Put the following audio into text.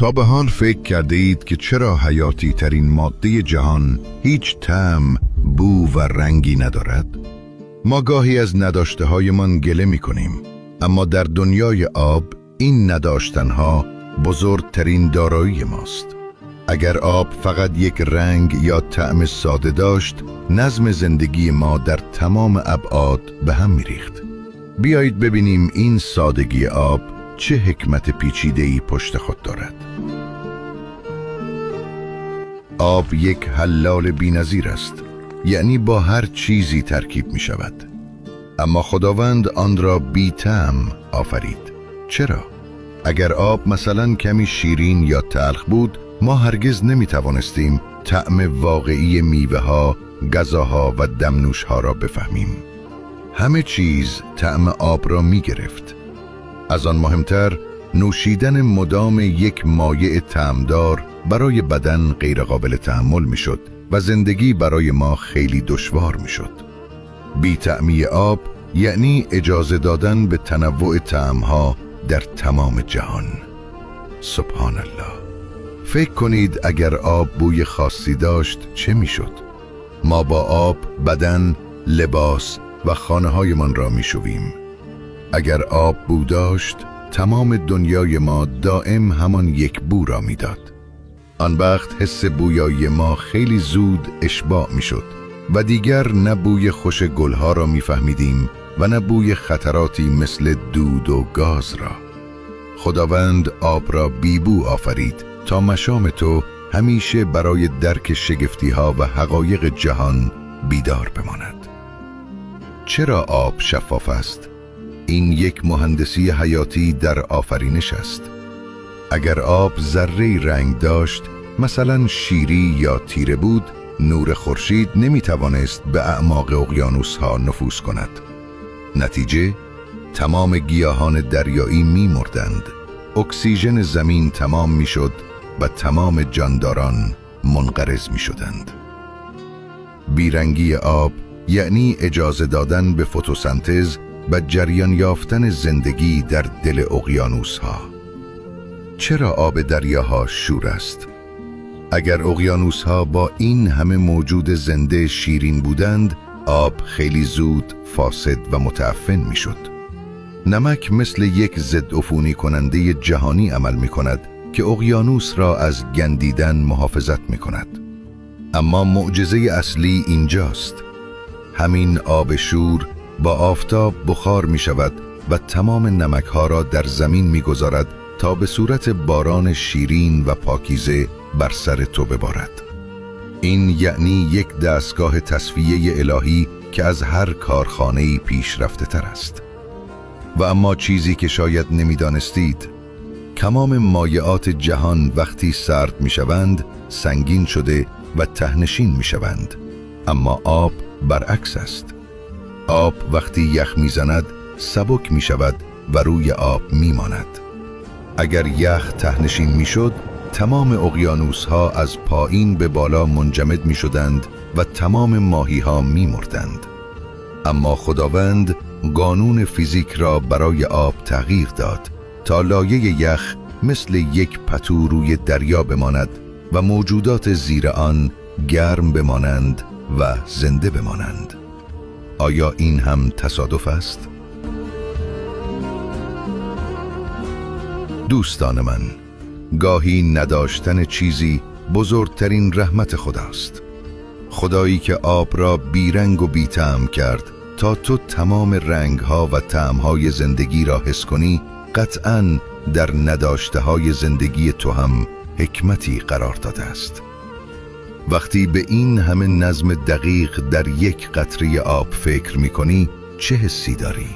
تا به حال فکر کرده اید که چرا حیاتی ترین ماده جهان هیچ طعم، بو و رنگی ندارد؟ ما گاهی از نداشته هایمان گله می کنیم، اما در دنیای آب این نداشتنها بزرگترین دارایی ماست. اگر آب فقط یک رنگ یا طعم ساده داشت، نظم زندگی ما در تمام ابعاد به هم می ریخت. بیایید ببینیم این سادگی آب چه حکمت پیچیده‌ای پشت خود دارد. آب یک حلال بی‌نظیر است، یعنی با هر چیزی ترکیب می شود. اما خداوند آن را بی طعم آفرید. چرا؟ اگر آب مثلا کمی شیرین یا تلخ بود، ما هرگز نمی توانستیم طعم واقعی میوه ها، غذاها و دمنوش ها را بفهمیم. همه چیز طعم آب را می گرفت. از آن مهمتر، نوشیدن مدام یک مایع طعمدار برای بدن غیرقابل تحمل می شد و زندگی برای ما خیلی دشوار می شد. بی طعمی آب یعنی اجازه دادن به تنوع طعمها در تمام جهان. سبحان الله. فکر کنید اگر آب بوی خاصی داشت چه می شد؟ ما با آب بدن، لباس و خانه هایمان را می شویم. اگر آب بو داشت، تمام دنیای ما دائم همان یک بو را می داد. آن وقت حس بویایی ما خیلی زود اشباع می شد و دیگر نه بوی خوش گلها را می فهمیدیم و نه بوی خطراتی مثل دود و گاز را. خداوند آب را بیبو آفرید تا مشام تو همیشه برای درک شگفتی ها و حقایق جهان بیدار بماند. چرا آب شفاف است؟ این یک مهندسی حیاتی در آفرینش است. اگر آب ذره‌ای رنگ داشت، مثلا شیری یا تیره بود، نور خورشید نمی توانست به اعماق اقیانوس ها نفوذ کند. نتیجه، تمام گیاهان دریایی می مردند، اکسیژن زمین تمام می شد و تمام جانداران منقرض می شدند. بیرنگی آب یعنی اجازه دادن به فتوسنتز و جریان یافتن زندگی در دل اقیانوس ها. چرا آب دریاها شور است؟ اگر اقیانوس ها با این همه موجود زنده شیرین بودند، آب خیلی زود فاسد و متعفن می شد. نمک مثل یک ضدعفونی کننده جهانی عمل می کند که اقیانوس را از گندیدن محافظت می کند. اما معجزه اصلی اینجاست. همین آب شور با آفتاب بخار می شود و تمام نمک ها را در زمین می گذارد تا به صورت باران شیرین و پاکیزه بر سر تو ببارد. این یعنی یک دستگاه تصفیه الهی که از هر کارخانه‌ای پیشرفته تر است. و اما چیزی که شاید نمی‌دانستید، تمام مایعات جهان وقتی سرد می‌شوند سنگین شده و ته‌نشین می‌شوند، اما آب برعکس است. آب وقتی یخ می‌زند سبک می‌شود و روی آب می‌ماند. اگر یخ ته‌نشین می‌شد، تمام اقیانوس‌ها از پایین به بالا منجمد می‌شدند و تمام ماهی‌ها می‌مردند. اما خداوند قانون فیزیک را برای آب تغییر داد تا لایه یخ مثل یک پتو روی دریا بماند و موجودات زیر آن گرم بمانند و زنده بمانند. آیا این هم تصادف است؟ دوستان من، گاهی نداشتن چیزی بزرگترین رحمت خداست. خدایی که آب را بیرنگ و بی‌طعم کرد تا تو تمام رنگ‌ها و طعم‌های زندگی را حس کنی، قطعاً در نداشته‌های زندگی تو هم حکمتی قرار داده است. وقتی به این همه نظم دقیق در یک قطره آب فکر می‌کنی، چه حسی داری؟